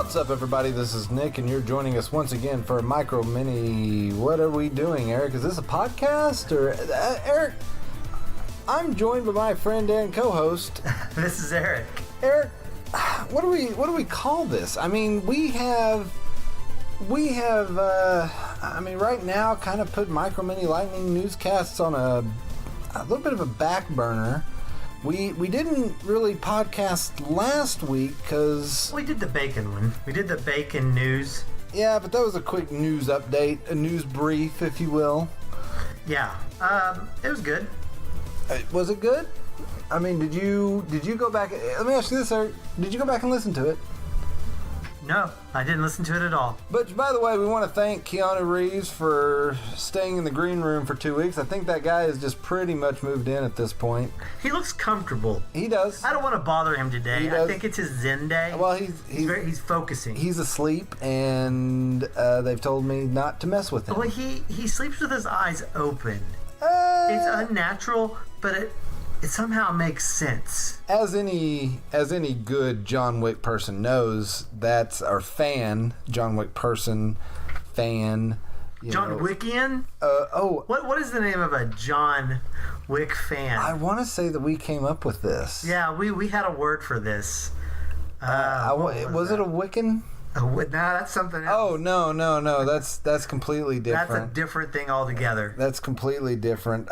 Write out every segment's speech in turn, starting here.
What's up, everybody? This is Nick, and you're joining us once again for a micro mini. What are we doing, Eric? Is this a podcast or Eric? I'm joined by my friend and co-host. This is Eric. Eric, what do we call this? I mean, we have. Right now, kind of put micro mini lightning newscasts on a little bit of a back burner. We didn't really podcast last week because... We did the bacon one. We did the bacon news. Yeah, but that was a quick news update, a news brief, if you will. Yeah, it was good. Was it good? I mean, did you go back... Let me ask you this, Eric. Did you go back and listen to it? No, I didn't listen to it at all. But, by the way, we want to thank Keanu Reeves for staying in the green room for 2 weeks. I think that guy has just pretty much moved in at this point. He looks comfortable. He does. I don't want to bother him today. I think it's his Zen day. Well, he's focusing. He's asleep, and they've told me not to mess with him. Well, he sleeps with his eyes open. It's unnatural, but it somehow makes sense. As any good John Wick person knows, that's our fan, John Wick person, fan. John Wickian? What is the name of a John Wick fan? I want to say that we came up with this. Yeah, we had a word for this. Was it a Wiccan? No, that's something else. Oh, no. That's completely different. That's a different thing altogether. That's completely different.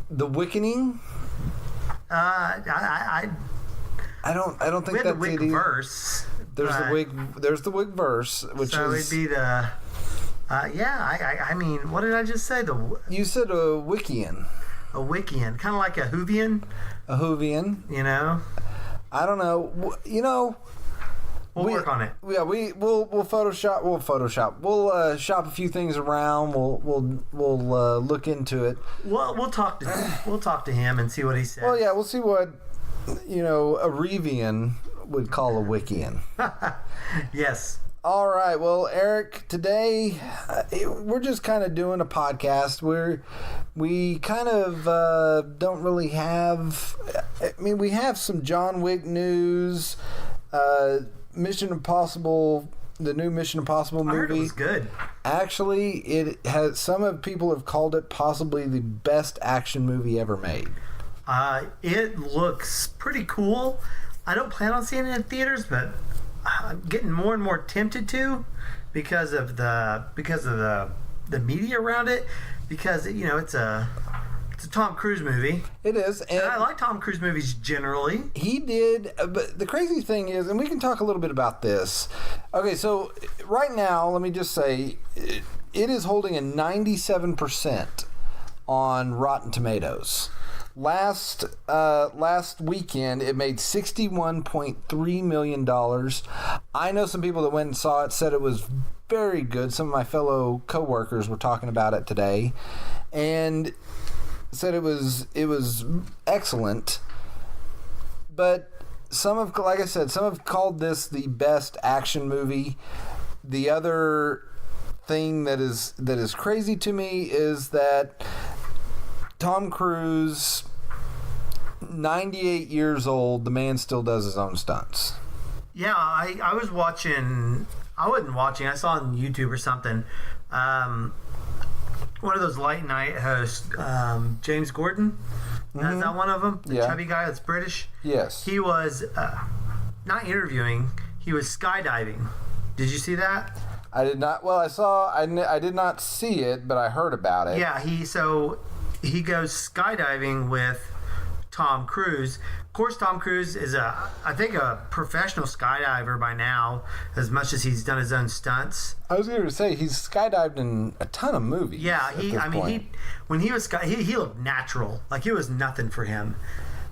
The Wickening? I don't think that's the Wick verse. There's the Wick verse, which so is... it'd be the... I mean, what did I just say? You said a Wickian. A Wickian. Kind of like a Whovian. A Whovian. You know? I don't know. You know... We'll work on it. Yeah, we'll Photoshop. We'll shop a few things around. We'll look into it. We'll talk to him and see what he says. Well, yeah, we'll see what a Revian would call a Wickian. Yes. All right. Well, Eric, today we're just kind of doing a podcast where we kind of don't really have. I mean, we have some John Wick news. Mission Impossible, the new Mission Impossible movie. I heard it was good. Actually, some people have called it possibly the best action movie ever made. It looks pretty cool. I don't plan on seeing it in theaters, but I'm getting more and more tempted to because of the media around it. Because it's a Tom Cruise movie. It is. And I like Tom Cruise movies generally. He did, but the crazy thing is, and we can talk a little bit about this. Okay, so right now, let me just say, it is holding a 97% on Rotten Tomatoes. Last weekend, it made $61.3 million. I know some people that went and saw it said it was very good. Some of my fellow coworkers were talking about it today, and said it was excellent. But some have called this the best action movie. The other thing that is crazy to me is that Tom Cruise, 98 years old, the man still does his own stunts. Yeah, I was watching. I wasn't watching. I saw on YouTube or something. One of those late night hosts, James Gordon. Mm-hmm. Is that one of them? The chubby guy that's British? Yes. He was not interviewing. He was skydiving. Did you see that? I did not. Well, I did not see it, but I heard about it. Yeah, he goes skydiving with Tom Cruise. Of course, Tom Cruise is I think a professional skydiver by now, as much as he's done his own stunts. I was going to say he's skydived in a ton of movies. Yeah, when he was he looked natural, like it was nothing for him.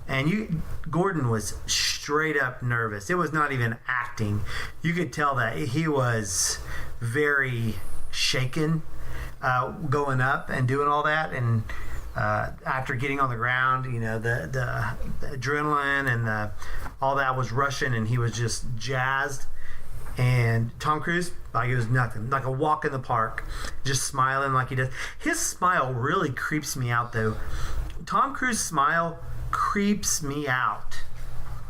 And Gordon was straight up nervous. It was not even acting. You could tell that he was very shaken going up and doing all that. And after getting on the ground, the adrenaline and all that was rushing, and he was just jazzed. And Tom Cruise, like it was nothing, like a walk in the park, just smiling like he does. His smile really creeps me out, though. Tom Cruise's smile creeps me out.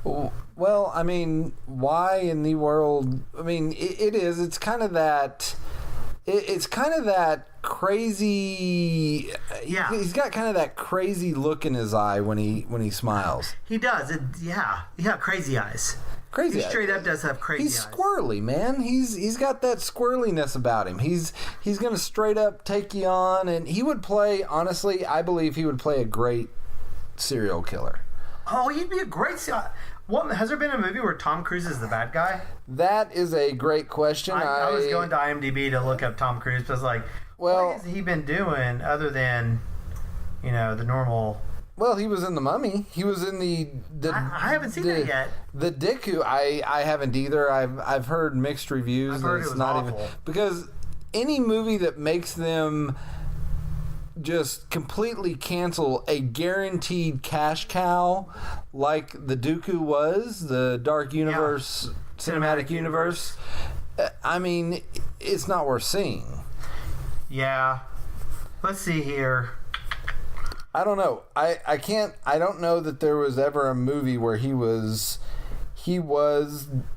Well, I mean, why in the world? I mean, it is. It's kind of that. It's kind of that crazy. Yeah. He's got kind of that crazy look in his eye when he smiles. He does. Yeah, crazy eyes. Crazy. He straight up does have crazy He's eyes. squirrely, man. He's got that squirreliness about him. He's gonna straight up take you on, and he would play. Honestly, I believe he would play a great serial killer. Oh, he'd be a great. What has there been a movie where Tom Cruise is the bad guy? That is a great question. I was going to IMDb to look up Tom Cruise, but I was like, well, what has he been doing other than, the normal? Well, he was in The Mummy. He was in the I haven't seen that yet. The Dick Who I haven't either. I've heard mixed reviews. I've heard it's it was not awful. even because any movie that makes them just completely cancel a guaranteed cash cow like the Dooku was, the Dark Universe cinematic universe. I mean, it's not worth seeing. Yeah. Let's see here. I don't know. I don't know that there was ever a movie where he was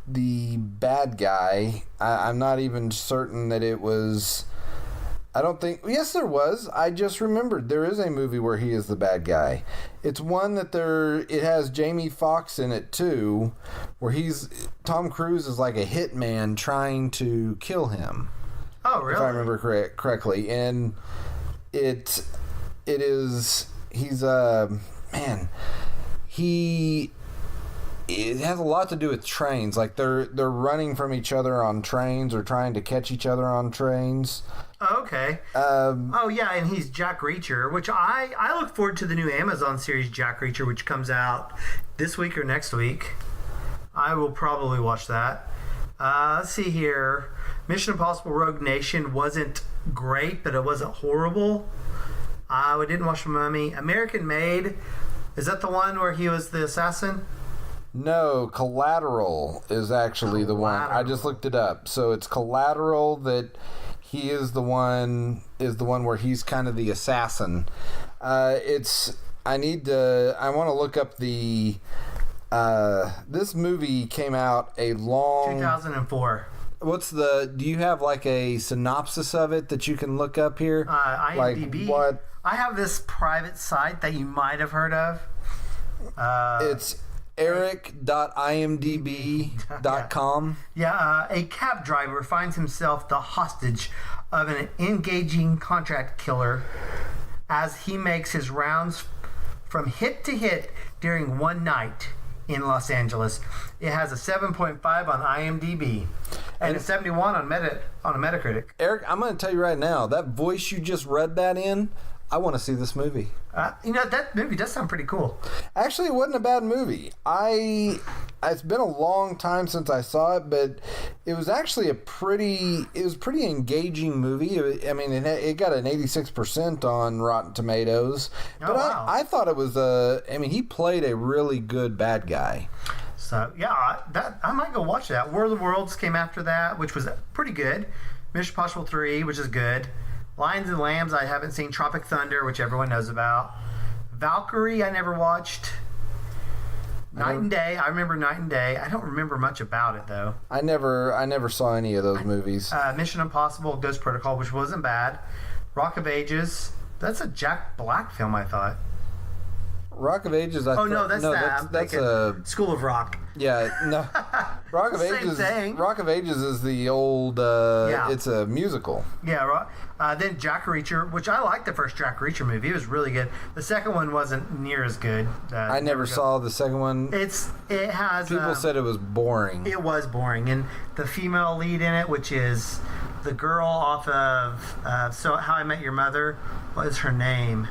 the bad guy. I'm not even certain that it was. I don't think. Yes, there was. I just remembered there is a movie where he is the bad guy. It's one that it has Jamie Foxx in it too, where Tom Cruise is like a hitman trying to kill him. Oh, really? If I remember correctly, and it is he's man. It has a lot to do with trains. Like they're running from each other on trains or trying to catch each other on trains. Oh, okay. Oh, yeah, and he's Jack Reacher, which I look forward to the new Amazon series Jack Reacher, which comes out this week or next week. I will probably watch that. Let's see here. Mission Impossible Rogue Nation wasn't great, but it wasn't horrible. I didn't watch The Mummy. American Made, is that the one where he was the assassin? No, Collateral is actually the one. I just looked it up. So it's Collateral that he is the one where he's kind of the assassin. I want to look up the this movie came out 2004. Do you have like a synopsis of it that you can look up here? IMDb. Like what? I have this private site that you might have heard of. It's eric.imdb.com. A cab driver finds himself the hostage of an engaging contract killer as he makes his rounds from hit to hit during one night in Los Angeles. It has a 7.5 on IMDb and a 71 on Metacritic. Eric, I'm going to tell you right now, that voice you just read that in, I want to see this movie. That movie does sound pretty cool. Actually, it wasn't a bad movie. It's been a long time since I saw it, but it was actually a pretty engaging movie. I mean, it got an 86% on Rotten Tomatoes. But wow. I thought it was he played a really good bad guy. So, yeah, I might go watch that. War of the Worlds came after that, which was pretty good. Mission Impossible 3, which is good. Lions and Lambs, I haven't seen. Tropic Thunder, which everyone knows about. Valkyrie, I never watched. Night and Day, I remember Night and Day. I don't remember much about it, though. I never saw any of those movies. Mission Impossible, Ghost Protocol, which wasn't bad. Rock of Ages, that's a Jack Black film, I thought. Rock of Ages. That's a School of Rock. Yeah, no. Rock of Same Ages. thing. Rock of Ages is the old. It's a musical. Yeah. Then Jack Reacher, which I liked the first Jack Reacher movie. It was really good. The second one wasn't near as good. I never saw the second one. It has. People said it was boring. It was boring, and the female lead in it, which is the girl off of So How I Met Your Mother. What is her name?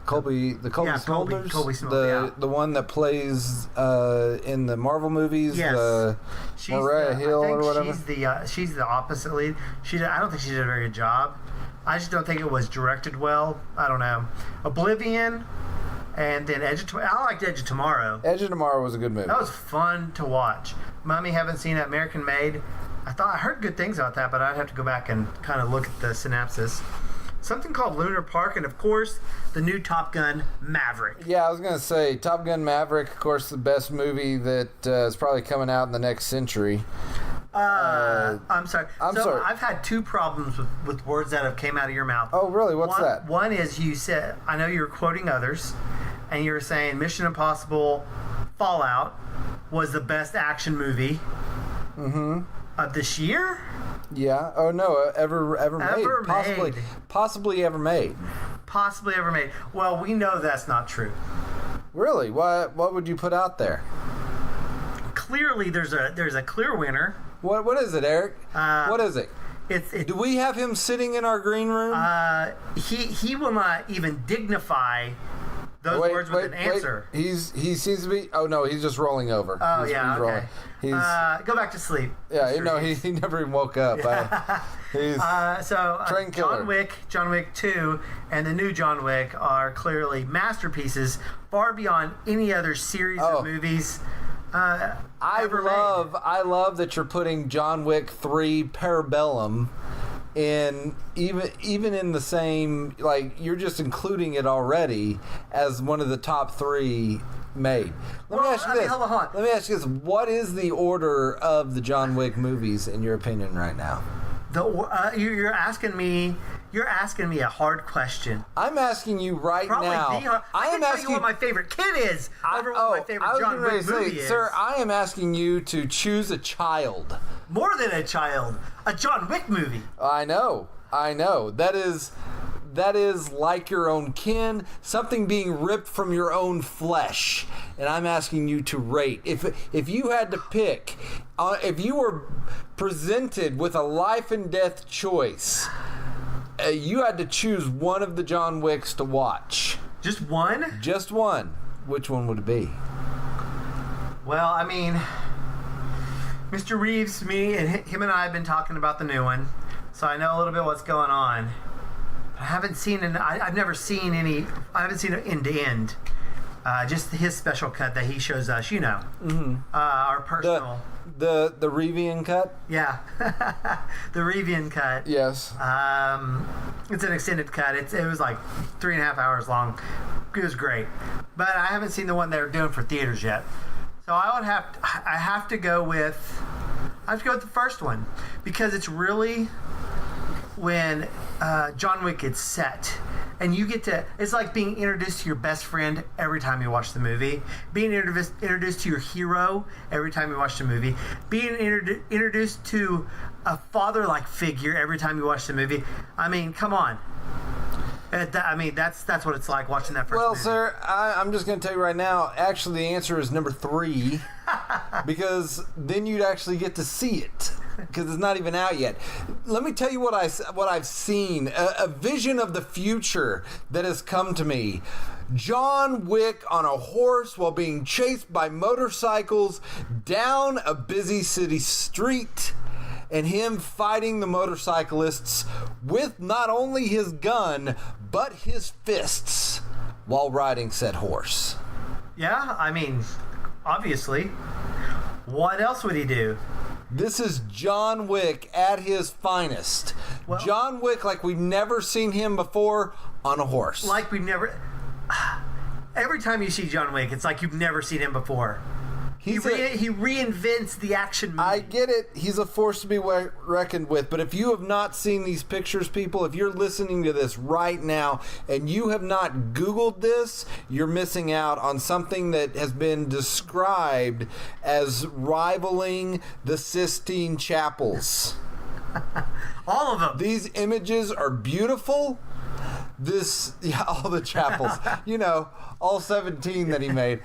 Colby Smulders? Colby Smulders, the one that plays in the Marvel movies. Yes. Mariah Hill or whatever. She's the opposite lead. I don't think she did a very good job. I just don't think it was directed well. I don't know. Oblivion, and then Edge of Tomorrow. I liked Edge of Tomorrow. Edge of Tomorrow was a good movie. That was fun to watch. Mummy, haven't seen it. American Made. I heard good things about that, but I'd have to go back and kind of look at the synopsis. something called Lunar Park, and of course, the new Top Gun Maverick. Yeah, I was going to say Top Gun Maverick, of course, the best movie that is probably coming out in the next century. I'm sorry. I'm sorry. I've had two problems with words that have came out of your mouth. Oh, really? What's that? One is you said, I know you were quoting others, and you were saying Mission Impossible Fallout was the best action movie of this year? Yeah. Oh, no. Ever made. Made. Possibly ever made. Possibly ever made. Well, we know that's not true. Really? What would you put out there? Clearly, there's a clear winner. What is it, Eric? What is it? It Do we have him sitting in our green room? he will not even dignify those words with an answer. He seems to be. Oh no, he's just rolling over. Oh he's okay. Rolling. Go back to sleep. Yeah, Mr. he never even woke up. He's train killer. John Wick 2, and the new John Wick are clearly masterpieces, far beyond any other series of movies. I love that you're putting John Wick 3 Parabellum in even in the same, like, you're just including it already as one of the top 3 made. Let me ask you this. Hold on. Let me ask you this. What is the order of the John Wick movies in your opinion right now? You're asking me a hard question. I'm asking you right Probably now. I can tell you what my favorite kid is over what my favorite John Wick movie is. Sir, I am asking you to choose a child. More than a child. A John Wick movie. I know. That is like your own kin, something being ripped from your own flesh. And I'm asking you to rate. If you had to pick, if you were presented with a life and death choice, you had to choose one of the John Wicks to watch. Just one? Just one. Which one would it be? Well, I mean, Mr. Reeves, him and I have been talking about the new one, so I know a little bit what's going on. But I haven't seen I've never seen any. I haven't seen it end to end. Just his special cut that he shows us. Our personal. The Revian cut? Yeah, the Revian cut. Yes. It's an extended cut. It was like 3.5 hours long. It was great, but I haven't seen the one they're doing for theaters yet. So I have to go with the first one, because it's really when John Wick gets set. And you get to, it's like being introduced to your best friend every time you watch the movie. Being introduced to your hero every time you watch the movie. Being introduced to a father-like figure every time you watch the movie. I mean, come on. That's what it's like watching that first movie. Well, sir, I'm just going to tell you right now, actually the answer is number 3. Because then you'd actually get to see it. Because it's not even out yet. Let me tell you what I've seen. A vision of the future that has come to me. John Wick on a horse while being chased by motorcycles down a busy city street. And him fighting the motorcyclists with not only his gun, but his fists while riding said horse. Yeah, I mean, obviously. What else would he do? This is John Wick at his finest. Well, John Wick like we've never seen him before on a horse. Like we've never... Every time you see John Wick, it's like you've never seen him before. He reinvents the action movie. I get it. He's a force to be reckoned with. But if you have not seen these pictures, people, if you're listening to this right now and you have not Googled this, you're missing out on something that has been described as rivaling the Sistine Chapels. All of them. These images are beautiful. All the chapels, all 17 that he made.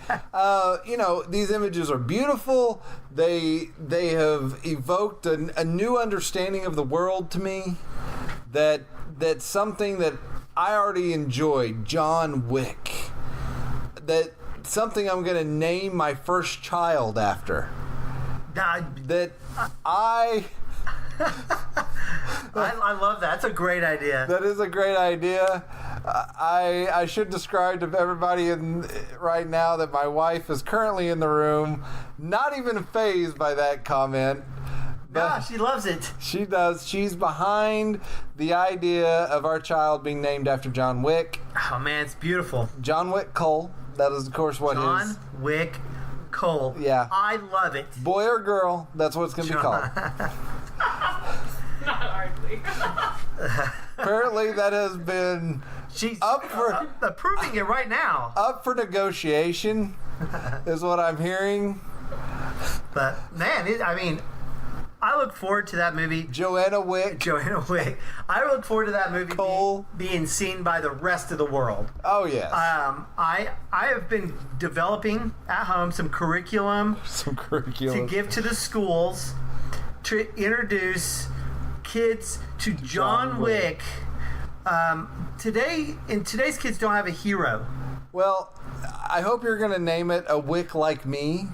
These images are beautiful. They have evoked a new understanding of the world to me. That's something that I already enjoyed. John Wick. That something I'm going to name my first child after. I love that. That's a great idea. That is a great idea. I should describe to everybody right now that my wife is currently in the room, not even fazed by that comment, Yeah, she loves it. She does. She's behind the idea of our child being named after John Wick. Oh man, it's beautiful. John Wick Cole. That is, of course, what John his... Wick Cole. Yeah. I love it. Boy or girl, that's what it's going to be called. Not hardly. Apparently, that has been She's up for approving it right now. up for negotiation, is what I'm hearing. But man, I look forward to that movie. Joanna Wick. I look forward to that movie Cole. being seen by the rest of the world. Oh, yes. I have been developing at home some curriculum Some curriculum. to give to the schools to introduce kids to John Wick. Today's kids don't have a hero. Well, I hope you're going to name it A Wick Like Me.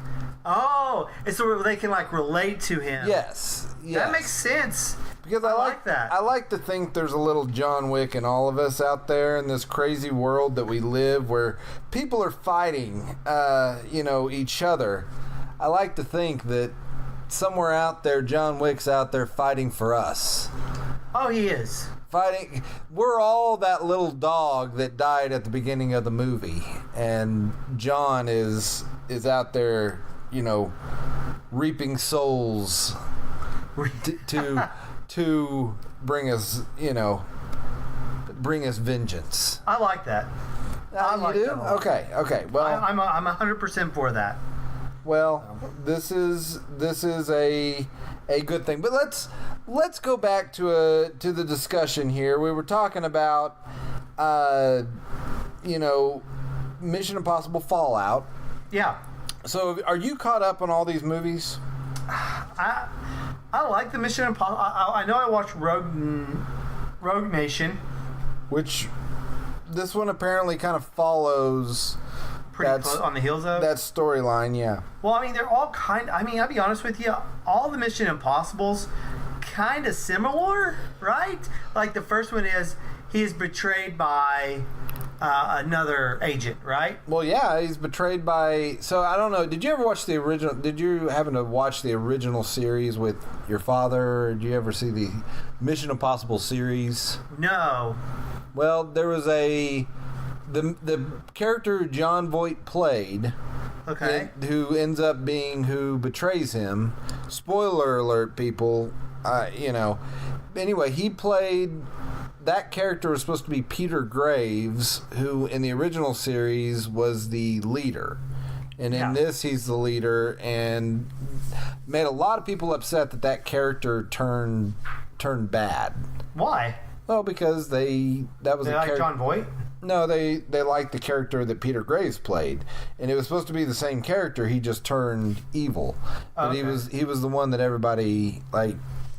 Oh, and so they can relate to him. Yes. That makes sense. Because I like that. I like to think there's a little John Wick in all of us out there in this crazy world that we live where people are fighting, each other. I like to think that somewhere out there, John Wick's out there fighting for us. Oh, he is. Fighting. We're all that little dog that died at the beginning of the movie. And John is out there, reaping souls to bring us, vengeance. I like that. I like you do? that a lot. Okay. Well, I'm 100% for that. well, this is a good thing. But let's go back to the discussion here. We were talking about Mission Impossible Fallout. Yeah. So, are you caught up on all these movies? I like the Mission Impossible. I know I watched Rogue Nation. Which this one apparently kind of follows Pretty close on the heels of that storyline, yeah. Well, they're all I'll be honest with you, all the Mission Impossibles kind of similar, right? Like the first one is he's betrayed by another agent, right? Well, yeah, he's betrayed by... So, I don't know, did you ever watch the original... Did you happen to watch the original series with your father? Or did you ever see the Mission Impossible series? No. Well, there was the character John Voight played... Okay. Who ends up being who betrays him. Spoiler alert, people. Anyway, he played... That character was supposed to be Peter Graves, who in the original series was the leader. And in this, he's the leader, and made a lot of people upset that character turned bad. Why? Well, because they like John Voight? No, they liked the character that Peter Graves played, and it was supposed to be the same character. He just turned evil, but he was the one that everybody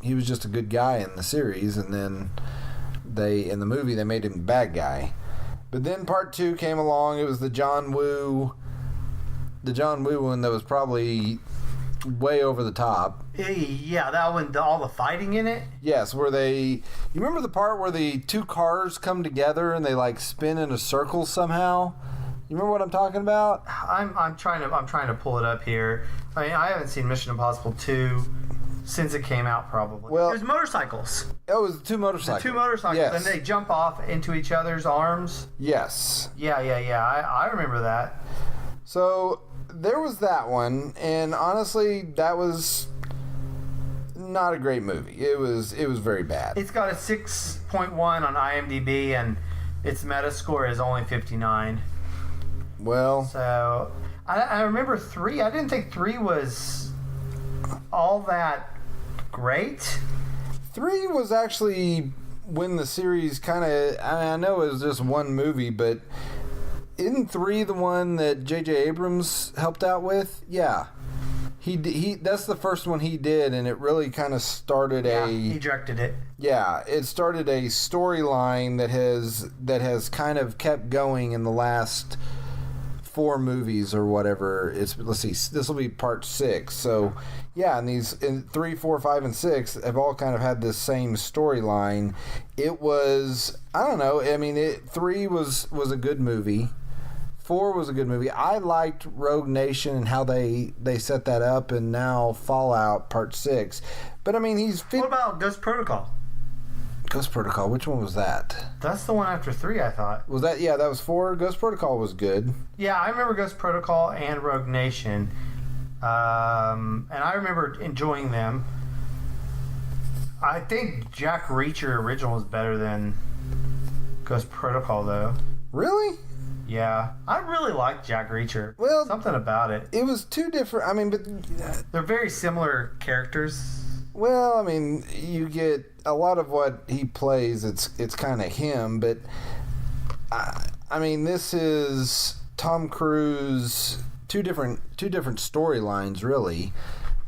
he was just a good guy in the series, and then in the movie they made him a bad guy. But then part 2 came along. It was the John Woo one that was probably way over the top. Yeah, that one, all the fighting in it. Yes, you remember the part where the two cars come together and they spin in a circle somehow? You remember what I'm talking about? I'm trying to pull it up here. I haven't seen Mission Impossible 2 since it came out, probably. Well, there's motorcycles. It was two motorcycles. Yes. And they jump off into each other's arms. Yes. Yeah. I remember that. So there was that one, and honestly, that was not a great movie. It was very bad. It's got a 6.1 on IMDb, and its Metascore is only 59. Well, so I remember 3. I didn't think 3 was all that great. 3 was actually when the series kind of... I know it was just one movie, but isn't 3 the one that J.J. Abrams helped out with? Yeah. He that's the first one he did, and it really kind of started he directed it. Yeah, it started a storyline that has kind of kept going in the last 4 movies or whatever. Let's see, this will be part 6. So yeah, and 3, 4, 5, and 6 have all kind of had this same storyline. It was, I don't know, 3 was a good movie. 4 was a good movie. I liked Rogue Nation and how they set that up, and now Fallout Part 6. But I mean, What about Ghost Protocol? Ghost Protocol. Which one was that? That's the one after 3, I thought. Was that? Yeah, that was 4. Ghost Protocol was good. Yeah, I remember Ghost Protocol and Rogue Nation, and I remember enjoying them. I think Jack Reacher original is better than Ghost Protocol, though. Really? Yeah, I really like Jack Reacher. Well, something about it. It was two different. I mean, but they're very similar characters. Well, I mean, you get a lot of what he plays. It's kind of him, but I mean, this is Tom Cruise. Two different storylines, really.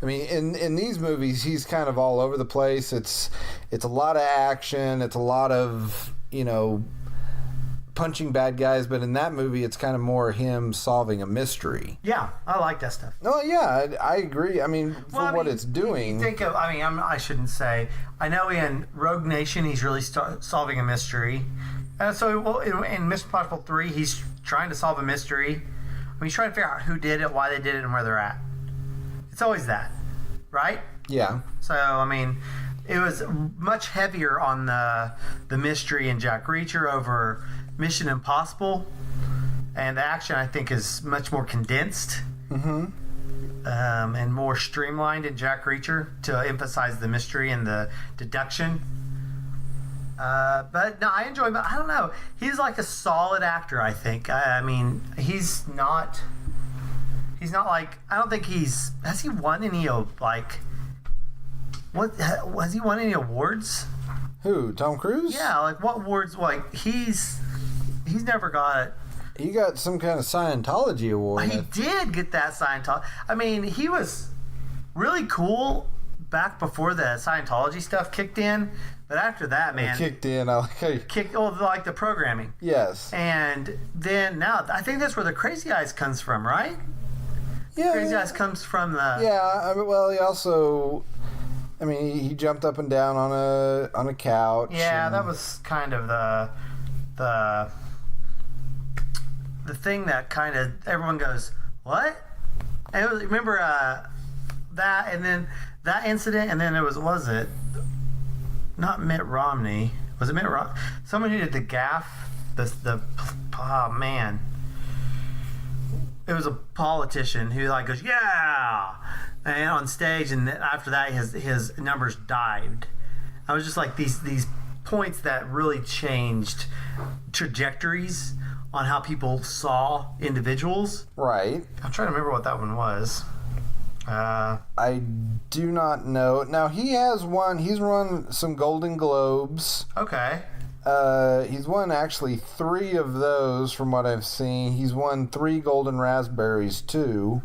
I mean, in these movies, he's kind of all over the place. It's a lot of action. It's a lot of, punching bad guys. But in that movie, it's kind of more him solving a mystery. Yeah, I like that stuff. No, yeah, I agree. I mean, what it's doing. Think of, I shouldn't say. I know in Rogue Nation, he's really solving a mystery. So in Mission Impossible 3, he's trying to solve a mystery. He's trying to figure out who did it, why they did it, and where they're at. It's always that, right? Yeah. So, I mean, it was much heavier on the mystery in Jack Reacher over Mission Impossible. And the action, I think, is much more condensed. And more streamlined in Jack Reacher to emphasize the mystery and the deduction. But no, I enjoy him. I don't know. He's like a solid actor, I think. I mean, he's not like, I don't think has he won any, has he won any awards? Who, Tom Cruise? Yeah, like what awards, he's never got it. He got some kind of Scientology award. He did get that Scientology. I mean, he was really cool back before the Scientology stuff kicked in. But after that, man, it kicked in. I like how you like the programming. Yes. And then now, I think that's where the Crazy Eyes comes from, right? Yeah. Crazy Eyes comes from the. Yeah. I mean, well, he also, he jumped up and down on a couch. Yeah, that was kind of the thing that kind of everyone goes, what? And it was, remember that, and then that incident, and then was it? Not Mitt Romney. Was it Mitt Romney? Someone who did the gaffe. Oh man. It was a politician who goes, yeah, and on stage, and after that his numbers dived. I was just like these points that really changed trajectories on how people saw individuals. Right. I'm trying to remember what that one was. I do not know. Now he's won some Golden Globes. Okay. He's won actually 3 of those from what I've seen. He's won 3 Golden Raspberries too.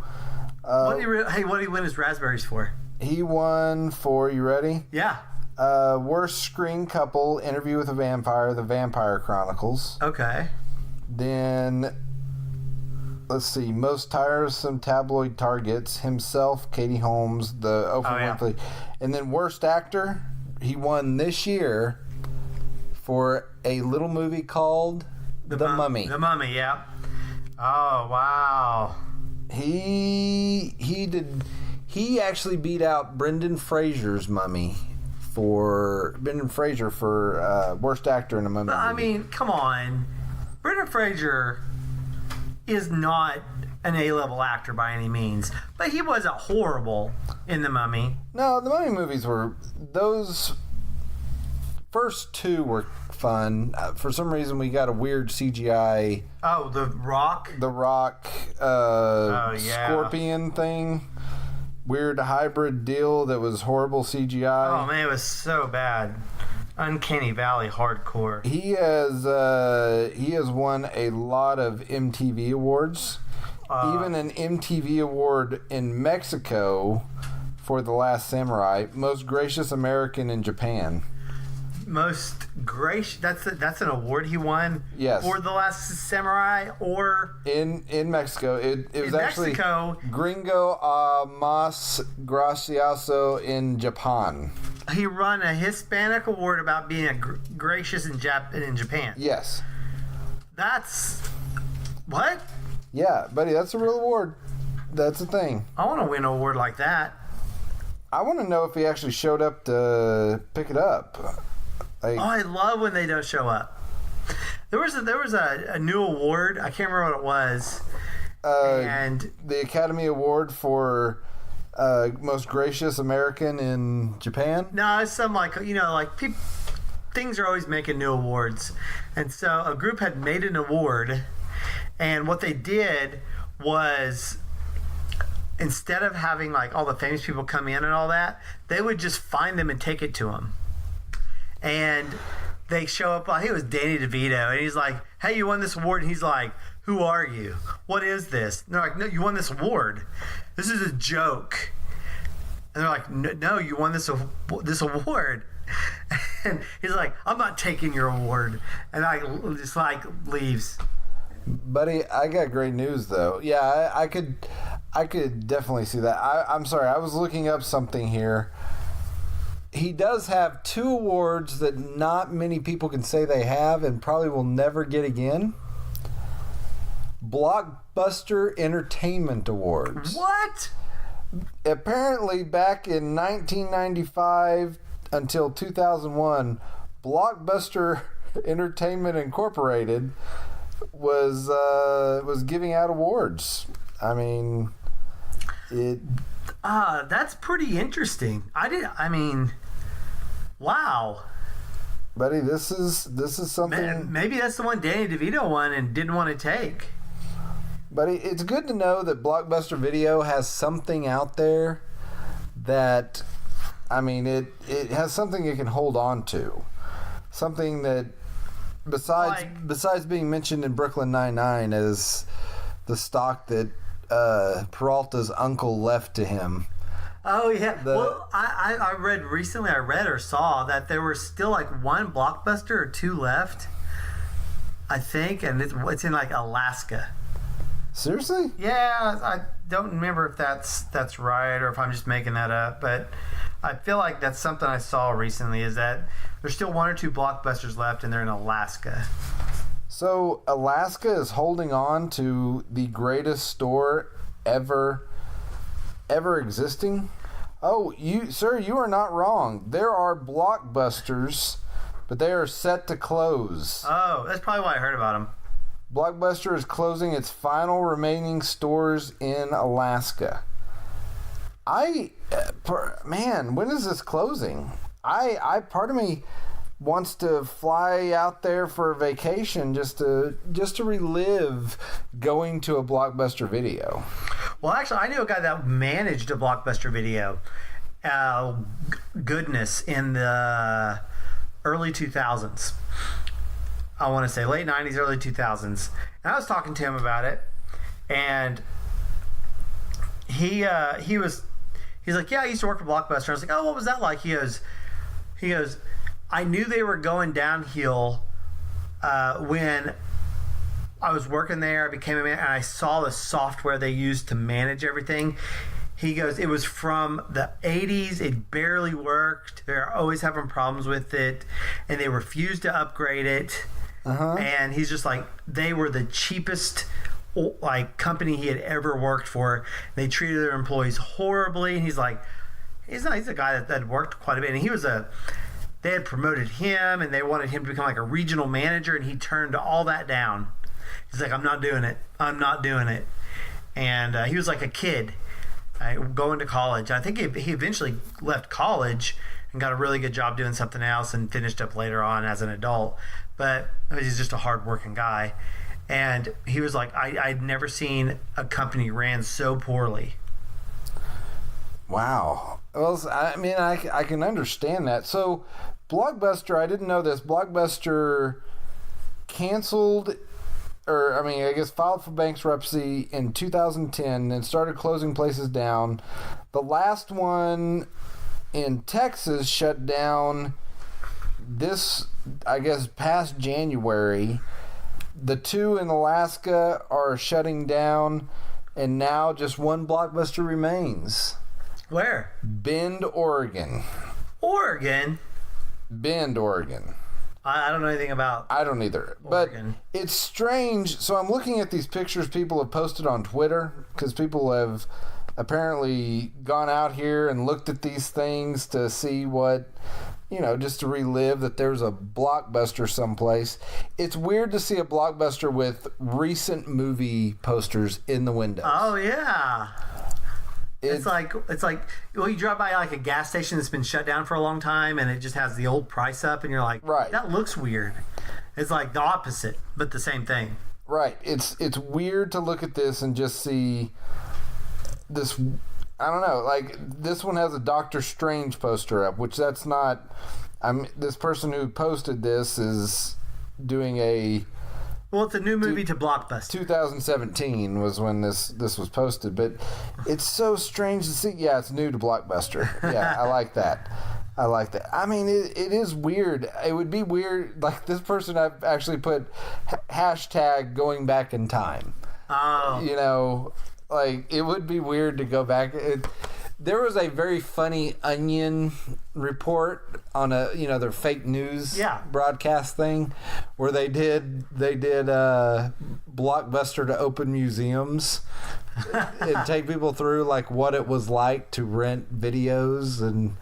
What did he win his raspberries for? He won for, you ready? Yeah. Worst Screen Couple, Interview with a Vampire, The Vampire Chronicles. Okay. Then, let's see, Most Tiresome Tabloid Targets, himself, Katie Holmes, the Oprah Winfrey. And then Worst Actor, he won this year for a little movie called The Mummy. The Mummy, yeah. Oh, wow. He actually beat out Brendan Fraser's Mummy for Worst Actor in a Mummy movie. I mean, come on. Brendan Fraser is not an A-level actor by any means, but he wasn't horrible in The Mummy. No, the Mummy movies those first 2 were fun. For some reason, we got a weird CGI. Oh, The Rock? The Rock scorpion thing. Weird hybrid deal that was horrible CGI. Oh, man, it was so bad. Uncanny Valley hardcore. He has won a lot of MTV awards. Even an MTV award in Mexico for The Last Samurai. Most Gracious American in Japan. Most gracious. That's an award he won. Yes. For The Last Samurai, or in Mexico. It was actually Mexico, Gringo Mas Gracioso in Japan. He won a Hispanic award about being gracious in Japan. Yes. That's what? Yeah, buddy, that's a real award. That's a thing. I want to win an award like that. I want to know if he actually showed up to pick it up. Like, Oh, I love when they don't show up. There was a new award. I can't remember what it was. And the Academy Award for most gracious American in Japan. no, it's some things are always making new awards, and so a group had made an award, and what they did was, instead of having like all the famous people come in and all that, they would just find them and take it to them. And they show up, I think it was Danny DeVito, and he's like, hey, you won this award. And he's like, who are you? What is this? And they're like, no, you won this award. This is a joke. And they're like, no, you won this award. And he's like, I'm not taking your award. And I just like leaves. Buddy, I got great news though. Yeah, I could definitely see that. I'm sorry, I was looking up something here. He does have 2 awards that not many people can say they have and probably will never get again. Blockbuster Entertainment Awards. What? Apparently, back in 1995 until 2001, Blockbuster Entertainment Incorporated was giving out awards. I mean, it. That's pretty interesting. Wow. Buddy, this is something. Maybe that's the one Danny DeVito won and didn't want to take. Buddy, it's good to know that Blockbuster Video has something out there that, I mean, it has something you can hold on to. Something that, besides being mentioned in Brooklyn Nine-Nine as the stock that Peralta's uncle left to him. Oh, yeah. Well, I read recently, or saw that there were still like 1 Blockbuster or 2 left, I think, and it's in like Alaska. Seriously? Yeah, I don't remember if that's right or if I'm just making that up, but I feel like that's something I saw recently, is that there's still 1 or 2 Blockbusters left and they're in Alaska. So Alaska is holding on to the greatest store ever existing? Oh, you are not wrong. There are Blockbusters, but they are set to close. Oh, that's probably why I heard about them. Blockbuster is closing its final remaining stores in Alaska. Man, when is this closing? Part of me wants to fly out there for a vacation just to relive going to a Blockbuster Video. Well, actually, I knew a guy that managed a Blockbuster Video. Goodness, in the early 2000s. I want to say late 90s, early 2000s. And I was talking to him about it, and he's like, yeah, I used to work for Blockbuster. I was like, oh, what was that like? He goes, I knew they were going downhill when I was working there. I became a man, and I saw the software they used to manage everything. He goes, it was from the 80s. It barely worked. They're always having problems with it, and they refused to upgrade it. Uh-huh. And he's just like, they were the cheapest like company he had ever worked for. They treated their employees horribly. And he's like, he's a guy that worked quite a bit, and they had promoted him, and they wanted him to become like a regional manager, and he turned all that down. He's like, I'm not doing it. And he was like a kid going to college. I think he eventually left college and got a really good job doing something else and finished up later on as an adult. But he's just a hardworking guy. And he was like, I'd never seen a company ran so poorly. Wow. Well, I mean, I can understand that. So, Blockbuster, I didn't know this. Blockbuster canceled, I guess filed for bankruptcy in 2010 and started closing places down. The last one in Texas shut down past January. The 2 in Alaska are shutting down, and now just 1 Blockbuster remains. Where? Bend, Oregon. Oregon? Bend, Oregon. I don't know anything about. I don't either. Oregon. But it's strange. So I'm looking at these pictures people have posted on Twitter because people have apparently gone out here and looked at these things to see what, just to relive that there's a Blockbuster someplace. It's weird to see a Blockbuster with recent movie posters in the windows. Oh, yeah. It's like you drive by like a gas station that's been shut down for a long time and it just has the old price up and you're like, right. That looks weird. It's like the opposite, but the same thing. Right. It's weird to look at this and just see this. I don't know. Like this one has a Doctor Strange poster up, which that's not. This person who posted this is doing a. Well, it's a new movie to Blockbuster. 2017 was when this was posted, but it's so strange to see. Yeah, it's new to Blockbuster. Yeah, I like that. I mean, it is weird. It would be weird. Like this person, I've actually put hashtag going back in time. Oh. Like it would be weird to go back. There was a very funny Onion report on their fake news broadcast thing where they did Blockbuster to open museums and take people through like what it was like to rent videos and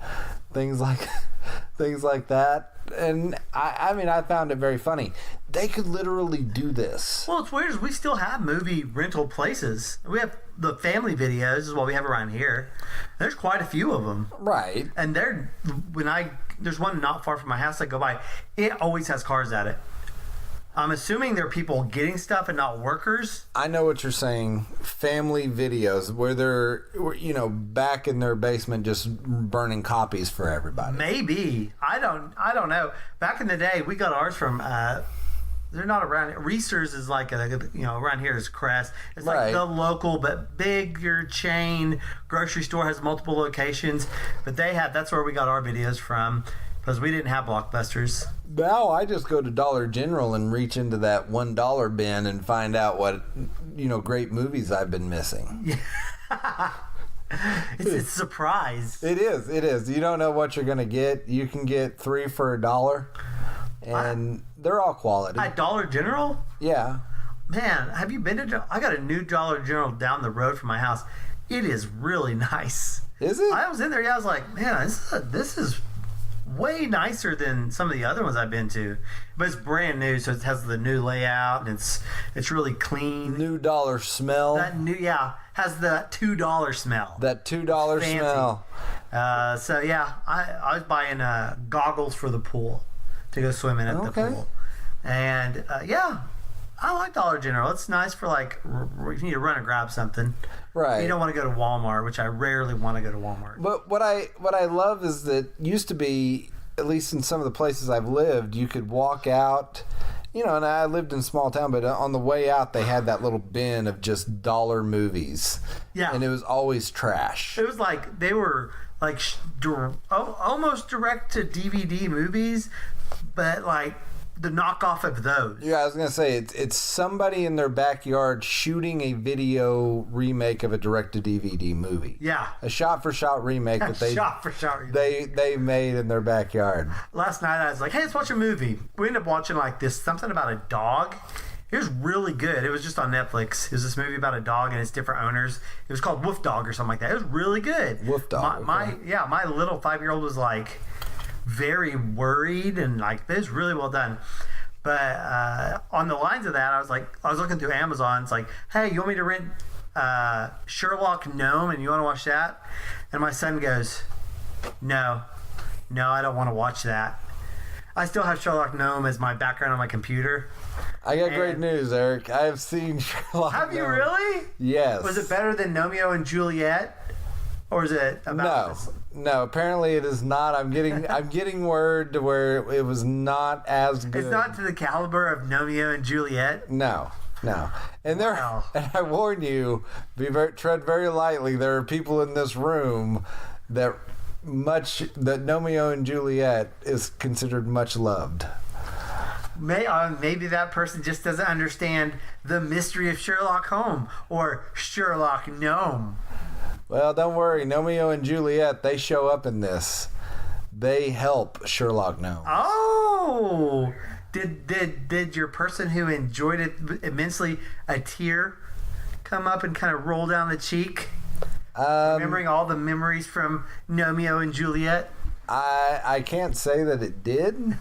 things like that. And I found it very funny. They could literally do this. Well, it's weird is we still have movie rental places. We have the family videos is what we have around here. There's quite a few of them. Right. And there's one not far from my house I go by. It always has cars at it. I'm assuming they're people getting stuff and not workers. I know what you're saying. Family videos where they're, back in their basement just burning copies for everybody. Maybe. I don't know. Back in the day, we got ours from, they're not around. Reese's is like, around here is Crest. It's like the local but bigger chain grocery store, has multiple locations. But that's where we got our videos from. Because we didn't have Blockbusters. Now I just go to Dollar General and reach into that $1 bin and find out what, great movies I've been missing. Yeah. It's a surprise. It is. You don't know what you're going to get. You can get 3 for $1. And they're all quality. At Dollar General? Yeah. Man, have you been to... I got a new Dollar General down the road from my house. It is really nice. Is it? I was in there. Yeah, I was like, man, this is way nicer than some of the other ones I've been to, but it's brand new, so it has the new layout and it's really clean. New dollar smell. Has the $2 smell. That $2 Fancy. Smell. So yeah, I was buying goggles for the pool to go swimming at the pool, and I like Dollar General. It's nice for like if you need to run and grab something. Right. You don't want to go to Walmart, which I rarely want to go to Walmart. But what I love is that used to be, at least in some of the places I've lived, you could walk out, and I lived in a small town, but on the way out they had that little bin of just dollar movies. Yeah. And it was always trash. It was like they were like almost direct to DVD movies, but like the knockoff of those. Yeah, I was gonna say it's somebody in their backyard shooting a video remake of a direct-to-DVD movie. Yeah, a shot-for-shot remake that they made in their backyard. Last night I was like, hey, let's watch a movie. We ended up watching like this something about a dog. It was really good. It was just on Netflix. It was this movie about a dog and its different owners. It was called Wolf Dog or something like that. It was really good. Wolf Dog. My little 5-year-old was like very worried and like it was really well done. But on the lines of that, I was looking through Amazon. It's like, hey, you want me to rent Sherlock Gnome and you want to watch that? And my son goes, no, I don't want to watch that. I still have Sherlock Gnome as my background on my computer. I got great news, Eric. I have seen Sherlock Gnome. Have you really? Yes. Was it better than Romeo and Juliet? Or is it about this? No, apparently it is not. I'm getting word to where it was not as good. It's not to the caliber of Romeo and Juliet? No. And and I warn you, tread very lightly. There are people in this room that Romeo and Juliet is considered much loved. Maybe that person just doesn't understand the mystery of Sherlock Holmes or Sherlock Gnome. Well, don't worry. Romeo and Juliet, they show up in this. They help Sherlock Gnome. Oh! Oh, did your person who enjoyed it immensely, a tear come up and kind of roll down the cheek? Remembering all the memories from Romeo and Juliet? I can't say that it did.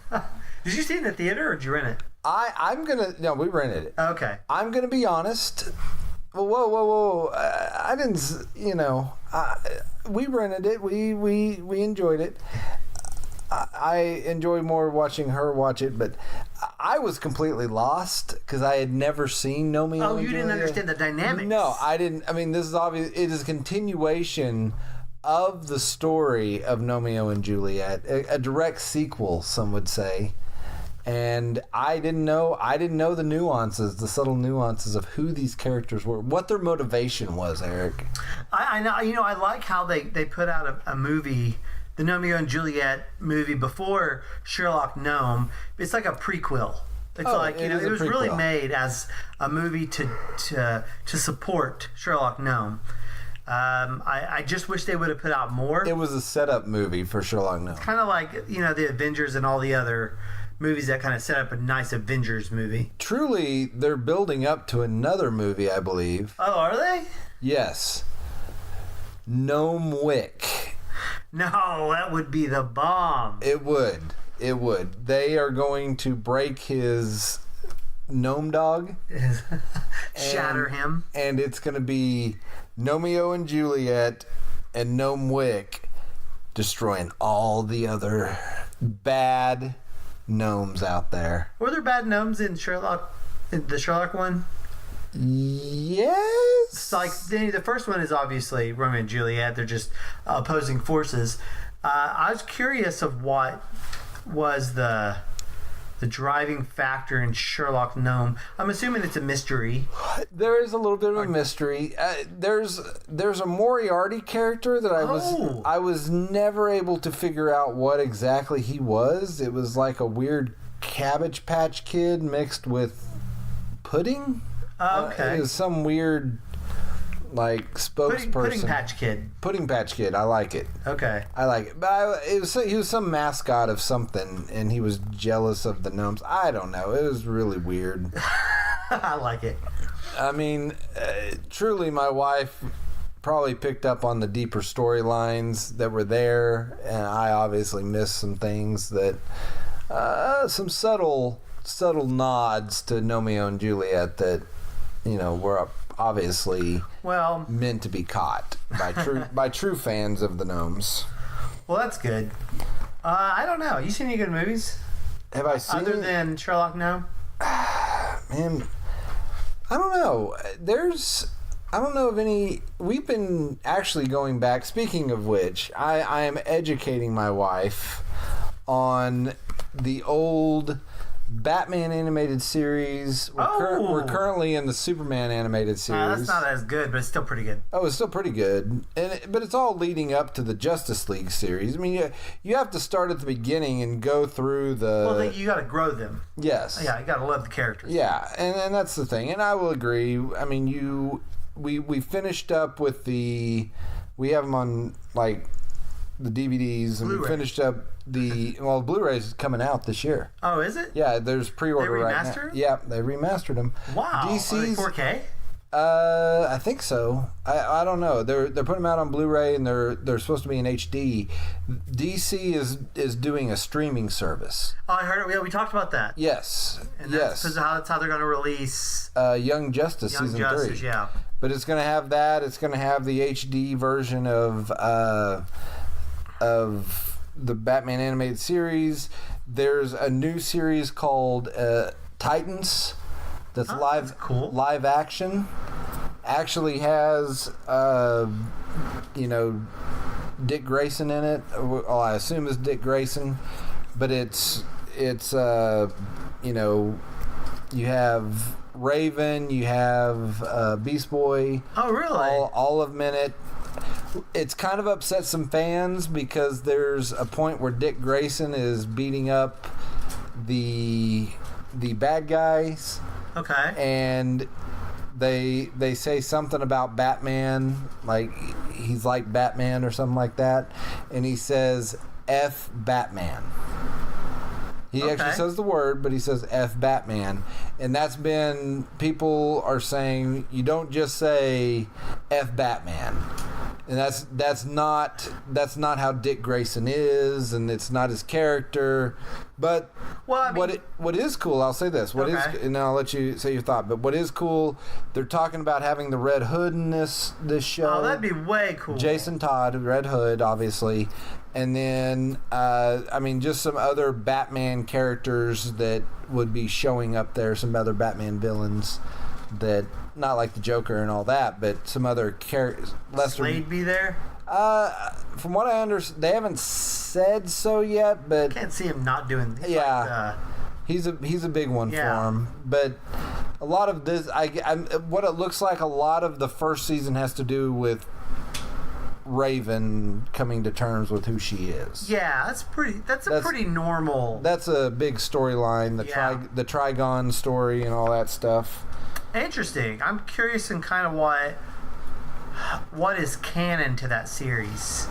Did you see it in the theater or did you rent it? No, we rented it. Okay. I'm gonna be honest. Whoa. I didn't, we rented it. We enjoyed it. I enjoy more watching her watch it, but I was completely lost because I had never seen Romeo. Oh, you didn't understand the dynamics. No, I didn't. I mean, this is obvious. It is a continuation of the story of Romeo and Juliet, a direct sequel, some would say. And I didn't know the nuances, the subtle nuances of who these characters were, what their motivation was, Eric. I know. I like how they put out a movie, the Romeo and Juliet movie before Sherlock Gnome. It's like a prequel. It's it was really made as a movie to support Sherlock Gnome. I just wish they would have put out more. It was a setup movie for Sherlock Gnome. Kind of like the Avengers and all the other movies that kind of set up a nice Avengers movie. Truly, they're building up to another movie, I believe. Oh, are they? Yes. Gnome Wick. No, that would be the bomb. It would. They are going to break his gnome dog. Shatter him. And it's going to be Romeo and Juliet and Gnome Wick destroying all the other bad gnomes out there. Were there bad gnomes in the Sherlock one? Yes. It's like the first one is obviously Romeo and Juliet. They're just opposing forces. I was curious of what was the driving factor in Sherlock Gnome. I'm assuming it's a mystery. There is a little bit of a mystery. There's a Moriarty character that I was never able to figure out what exactly he was. It was like a weird Cabbage Patch Kid mixed with pudding. Okay. It was some weird spokesperson. Pudding Patch Kid. I like it. Okay. I like it. But he was some mascot of something, and he was jealous of the gnomes. I don't know. It was really weird. I like it. I mean, truly, my wife probably picked up on the deeper storylines that were there, and I obviously missed some things that, some subtle nods to Romeo and Juliet that, were obviously meant to be caught by true fans of the gnomes. Well, that's good. I don't know. You seen any good movies? Have I seen other than Sherlock Gnome? Man, I don't know. I don't know of any. We've been actually going back. Speaking of which, I am educating my wife on the old Batman animated series. We're currently in the Superman animated series. That's not as good, but it's still pretty good. Oh, it's still pretty good, but it's all leading up to the Justice League series. I mean, you have to start at the beginning and go through the. Well, you got to grow them. Yes. Yeah, you got to love the characters. Yeah, and that's the thing, and I will agree. I mean, we finished up with we have them on the DVDs, and Blu-ray. we finished up Blu-ray's is coming out this year. Oh, is it? Yeah, there's pre-order right now. Yeah, they remastered them. Wow. DC's 4K? I think so. I don't know. They're putting them out on Blu-ray, and they're supposed to be in HD. DC is doing a streaming service. Oh, I heard it. Yeah, we talked about that. Yes. And that's how they're going to release Young Justice season 3. Yeah. But it's going to have that. It's going to have the HD version of the Batman animated series. There's a new series called Titans that's live action. Actually has Dick Grayson in it. Well, I assume it's Dick Grayson, but it's you have Raven, you have Beast Boy. Oh, really? All of them in it. It's kind of upset some fans because there's a point where Dick Grayson is beating up the bad guys. Okay. And they say something about Batman, like he's like Batman or something like that, and he says F Batman. He actually says the word, but he says F Batman. And that's been, people are saying, you don't just say F Batman. And that's not how Dick Grayson is, and it's not his character. But what is cool, I'll say this. And I'll let you say your thought. But what is cool, they're talking about having the Red Hood in this show. Oh, that'd be way cool. Jason Todd, Red Hood, obviously. And then, just some other Batman characters that would be showing up there, some other Batman villains that, not like the Joker and all that, but some other characters. Slade be there? From what I understand, they haven't said so yet, but... I can't see him not doing... He's a big one for him. But a lot of this... what it looks like, a lot of the first season has to do with Raven coming to terms with who she is. Yeah, that's a pretty normal... That's a big storyline, the Trigon story and all that stuff. Interesting. I'm curious in kind of what is canon to that series.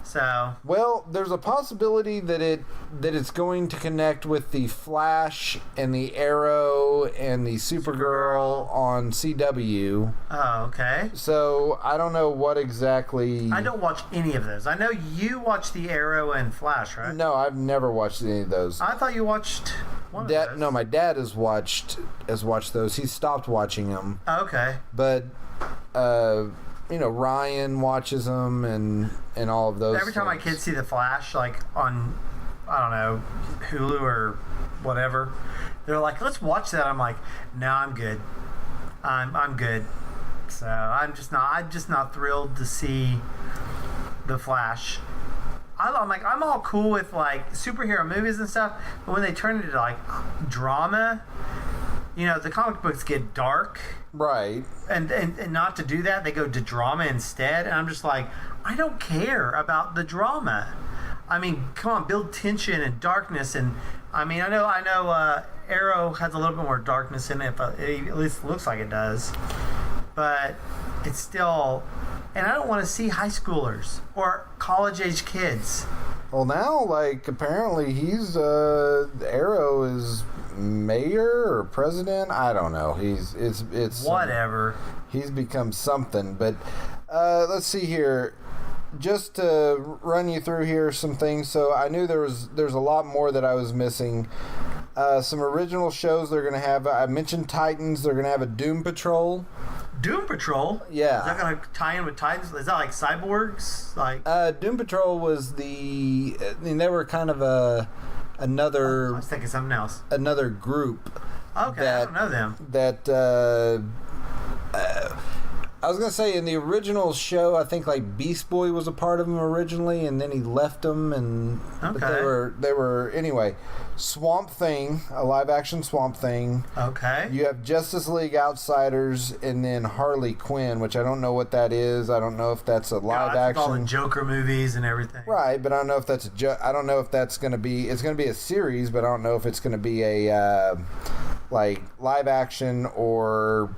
So, well, there's a possibility that it's going to connect with the Flash and the Arrow and the Supergirl on CW. Oh, okay. So I don't know what exactly. I don't watch any of those. I know you watch the Arrow and Flash, right? No, I've never watched any of those. I thought you watched one of those. No, my dad has watched those. He stopped watching them. Oh, okay. But Ryan watches them and all of those. Every time my kids see the Flash, like on, I don't know, Hulu or whatever, they're like, "Let's watch that." I'm like, "No, I'm good. I'm good." So I'm just not thrilled to see the Flash. I'm all cool with like superhero movies and stuff, but when they turn into like drama, the comic books get dark. Right. And not to do that, they go to drama instead. And I'm just like, I don't care about the drama. I mean, come on, build tension and darkness. And I mean, I know Arrow has a little bit more darkness in it, but it at least looks like it does. But it's still, and I don't want to see high schoolers or college-age kids. Well, now, like, apparently he's, Arrow is mayor or president. I don't know. It's whatever. He's become something. But let's see here. Just to run you through here some things. So I knew there's a lot more that I was missing. Some original shows they're going to have. I mentioned Titans. They're going to have a Doom Patrol. Doom Patrol? Yeah. Is that going to tie in with Titans? Is that like cyborgs? Like Doom Patrol was they were kind of another... I was thinking something else. Another group. Okay, I don't know them. I was going to say, in the original show, I think like Beast Boy was a part of them originally, and then he left them, and okay. But they were anyway. Swamp Thing, a live-action Swamp Thing. Okay. You have Justice League Outsiders, and then Harley Quinn, which I don't know what that is. I don't know if that's a live-action. All the Joker movies and everything. Right, but I don't know if that's I don't know if that's going to be. It's going to be a series, but I don't know if it's going to be a like live-action or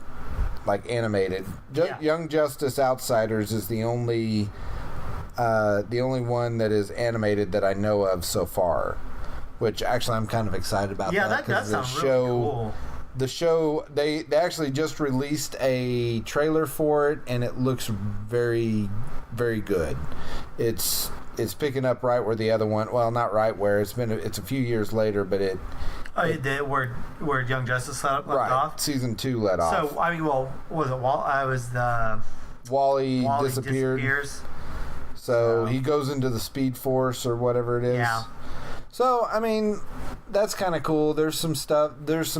like animated. Young Justice Outsiders is the only one that is animated that I know of so far, which actually I'm kind of excited about. Yeah, that does sound really cool. The show, they actually just released a trailer for it, and it looks very, very good. It's picking up right where the other one, well, not right where, it's a few years later, but it... where Young Justice left off? Season 2 let off. So, I mean, well, was it Wally disappeared. Disappears. So he goes into the Speed Force or whatever it is. Yeah. So, I mean, that's kind of cool. There's some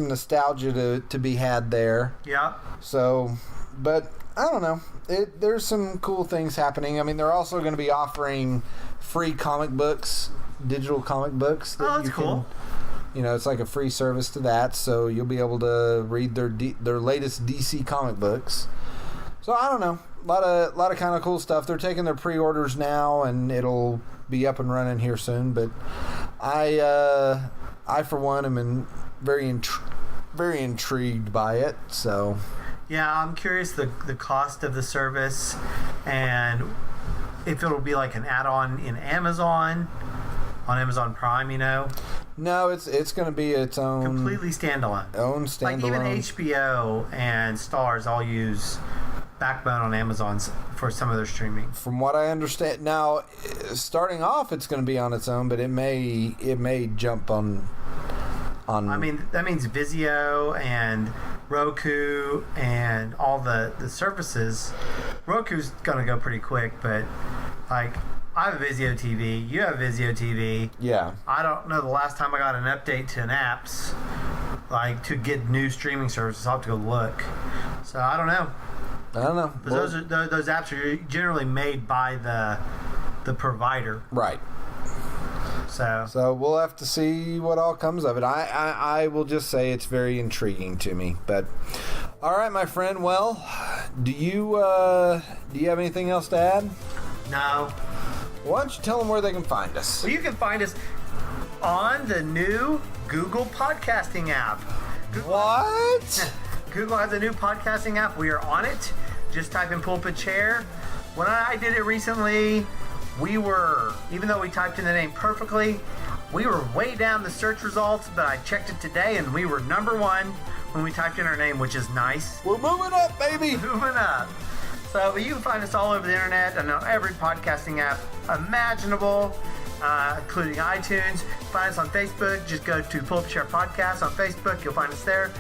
nostalgia to be had there. Yeah. So, but I don't know. There's some cool things happening. I mean, they're also going to be offering free comic books, digital comic books. That's cool. It's like a free service to that, so you'll be able to read their latest DC comic books. So I don't know, a lot of kind of cool stuff. They're taking their pre-orders now, and it'll be up and running here soon. But I for one am very intrigued by it. So yeah, I'm curious the cost of the service, and if it'll be like an add-on in Amazon. On Amazon Prime, No, it's going to be its own completely standalone. Own standalone. Like even HBO and Starz all use Backbone on Amazon for some of their streaming. From what I understand, now starting off, it's going to be on its own, but it may jump on. I mean, that means Vizio and Roku and all the services. Roku's going to go pretty quick, but like I have a Vizio TV. You have a Vizio TV. Yeah. I don't know the last time I got an update to an apps, like to get new streaming services. I'll have to go look. So I don't know. Well, Those apps are generally made by the provider. Right. So we'll have to see what all comes of it. I will just say it's very intriguing to me. But all right, my friend. Well, do you have anything else to add? No. Why don't you tell them where they can find us? Well, you can find us on the new Google podcasting app. What? Google has a new podcasting app. We are on it. Just type in Pull Up a Chair. When I did it recently, we were, even though we typed in the name perfectly, we were way down the search results, but I checked it today and we were number 1 when we typed in our name, which is nice. We're moving up, baby. Moving up. So you can find us all over the internet and on every podcasting app imaginable, including iTunes. Find us on Facebook. Just go to Pull Up Share Podcast on Facebook. You'll find us there.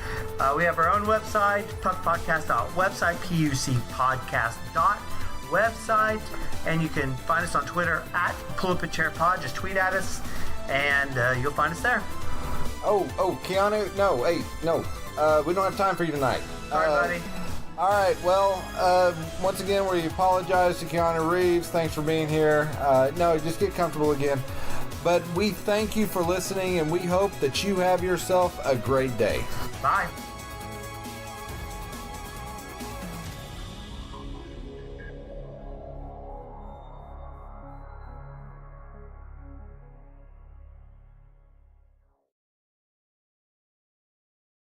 We have our own website, puckpodcast.website, pucpodcast.website. And you can find us on Twitter at Pull Up a Chair Pod. Just tweet at us, and you'll find us there. Oh, Keanu, no, hey, no. We don't have time for you tonight. Sorry, buddy. All right, well, once again, we apologize to Keanu Reeves. Thanks for being here. No, just get comfortable again. But we thank you for listening, and we hope that you have yourself a great day. Bye.